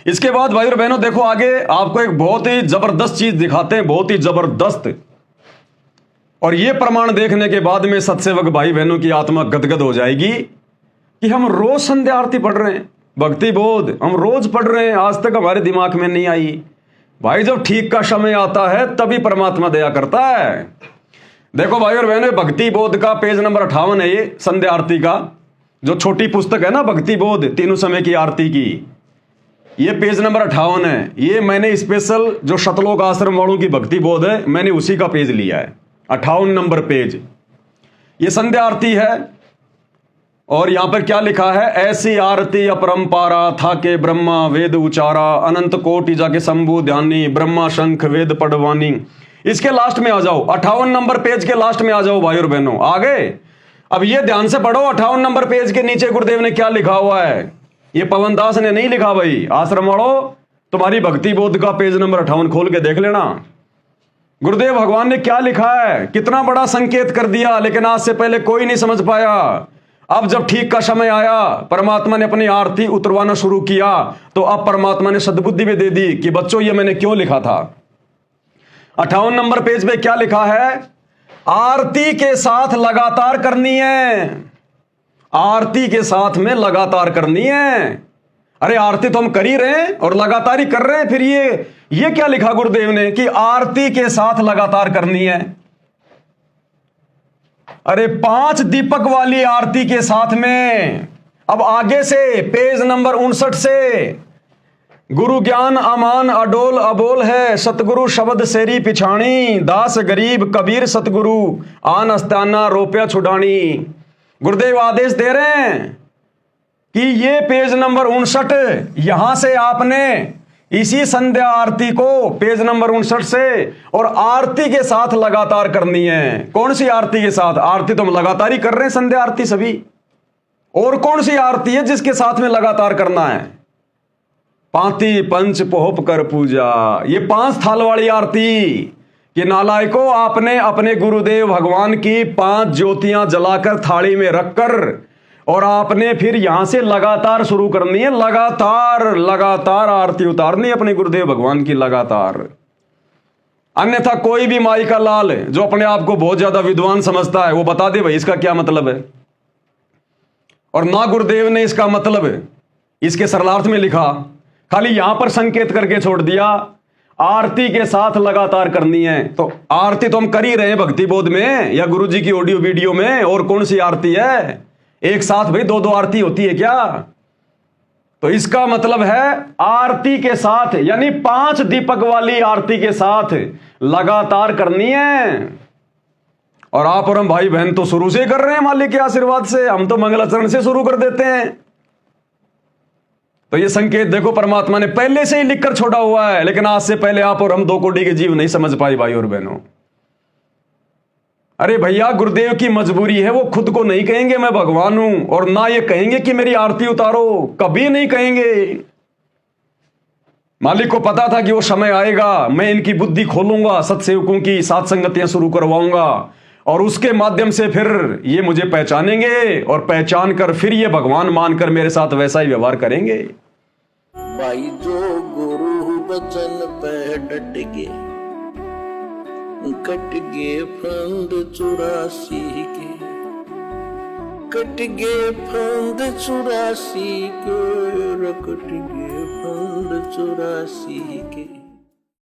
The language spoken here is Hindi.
इसके बाद भाई और बहनों देखो आगे आपको एक बहुत ही जबरदस्त चीज दिखाते हैं, बहुत ही जबरदस्त। और यह प्रमाण देखने के बाद में सत्सेवक भाई बहनों की आत्मा गदगद हो जाएगी कि हम रोज संध्या आरती पढ़ रहे हैं, भक्ति बोध हम रोज पढ़ रहे हैं, आज तक हमारे दिमाग में नहीं आई। भाई जब ठीक का समय आता है तभी परमात्मा दया करता है। देखो भाई और बहनों, भक्ति बोध का पेज नंबर 58 है ये संध्या आरती का, जो छोटी पुस्तक है ना भक्ति बोध तीनों समय की आरती की, ये पेज नंबर 58 है। ये मैंने स्पेशल जो शतलोक आश्रम वालों की भक्ति बोध है, मैंने उसी का पेज लिया है, 58 नंबर पेज। ये संध्या आरती है और यहां पर क्या लिखा है, ऐसी आरती अपरंपारा था के ब्रह्मा वेद उचारा, अनंत कोटि जाके शंभु ध्यानी, ब्रह्मा शंख वेद पढ़वानी। इसके लास्ट में आ जाओ, 58 नंबर पेज के लास्ट में आ जाओ भाई और बहनों, आ गए। अब ये ध्यान से पढ़ो, 58 नंबर पेज के नीचे गुरुदेव ने क्या लिखा हुआ है। ये पवन दास ने नहीं लिखा भाई, आश्रम वालों तुम्हारी भक्ति बोध का पेज नंबर 58 खोल के देख लेना। गुरुदेव भगवान ने क्या लिखा है, कितना बड़ा संकेत कर दिया, लेकिन आज से पहले कोई नहीं समझ पाया। अब जब ठीक का समय आया, परमात्मा ने अपनी आरती उतरवाना शुरू किया, तो अब परमात्मा ने सद्बुद्धि भी दे दी कि बच्चों ये मैंने क्यों लिखा था। 58 नंबर पेज पे क्या लिखा है, आरती के साथ लगातार करनी है, आरती के साथ में लगातार करनी है। अरे आरती तो हम कर ही रहे हैं और लगातार ही कर रहे हैं, फिर ये क्या लिखा गुरुदेव ने कि आरती के साथ लगातार करनी है। अरे 5 दीपक वाली आरती के साथ में। अब आगे से पेज नंबर 59 से, गुरु ज्ञान अमान अडोल अबोल है, सतगुरु शब्द सेरी पिछाणी, दास गरीब कबीर सतगुरु आन अस्ताना रोपिया छुड़ानी। गुरुदेव आदेश दे रहे हैं कि ये पेज नंबर 59, यहां से आपने इसी संध्या आरती को पेज नंबर 59 से और आरती के साथ लगातार करनी है। कौन सी आरती के साथ, आरती तो हम लगातार ही कर रहे हैं, संध्या आरती सभी। और कौन सी आरती है जिसके साथ में लगातार करना है, पांति पंच पोहप कर पूजा, ये 5 थाल वाली आरती। कि नालायकों, आपने अपने गुरुदेव भगवान की 5 ज्योतियां जलाकर थाली में रखकर और आपने फिर यहां से लगातार शुरू करनी है, लगातार लगातार आरती उतारनी है अपने गुरुदेव भगवान की लगातार। अन्यथा कोई भी माई का लाल जो अपने आप को बहुत ज्यादा विद्वान समझता है, वो बता दे भाई इसका क्या मतलब है। और ना गुरुदेव ने इसका मतलब इसके सरलार्थ में लिखा, खाली यहां पर संकेत करके छोड़ दिया, आरती के साथ लगातार करनी है। तो आरती तो हम कर ही रहे हैं भक्ति बोध में या गुरु जी की ऑडियो वीडियो में, और कौन सी आरती है, एक साथ भाई 2-2 आरती होती है क्या। तो इसका मतलब है आरती के साथ, यानी 5 दीपक वाली आरती के साथ लगातार करनी है। और आप और हम भाई बहन तो शुरू से कर रहे हैं मालिक के आशीर्वाद से, हम तो मंगलाचरण से शुरू कर देते हैं। तो ये संकेत देखो परमात्मा ने पहले से ही लिखकर छोड़ा हुआ है, लेकिन आज से पहले आप और हम 2 कोटि के जीव नहीं समझ पाए भाई और बहनों। अरे भैया गुरुदेव की मजबूरी है, वो खुद को नहीं कहेंगे मैं भगवान हूं, और ना ये कहेंगे कि मेरी आरती उतारो, कभी नहीं कहेंगे। मालिक को पता था कि वो समय आएगा, मैं इनकी बुद्धि खोलूंगा, सत्सेवकों की साथ संगतियां शुरू करवाऊंगा, और उसके माध्यम से फिर ये मुझे पहचानेंगे, और पहचान कर फिर ये भगवान मानकर मेरे साथ वैसा ही व्यवहार करेंगे। भाई जो गुरु बचन पे डट गए, कट गए फंद 84 के, कट गए फंद 84 के, कट गए फंद 84 के।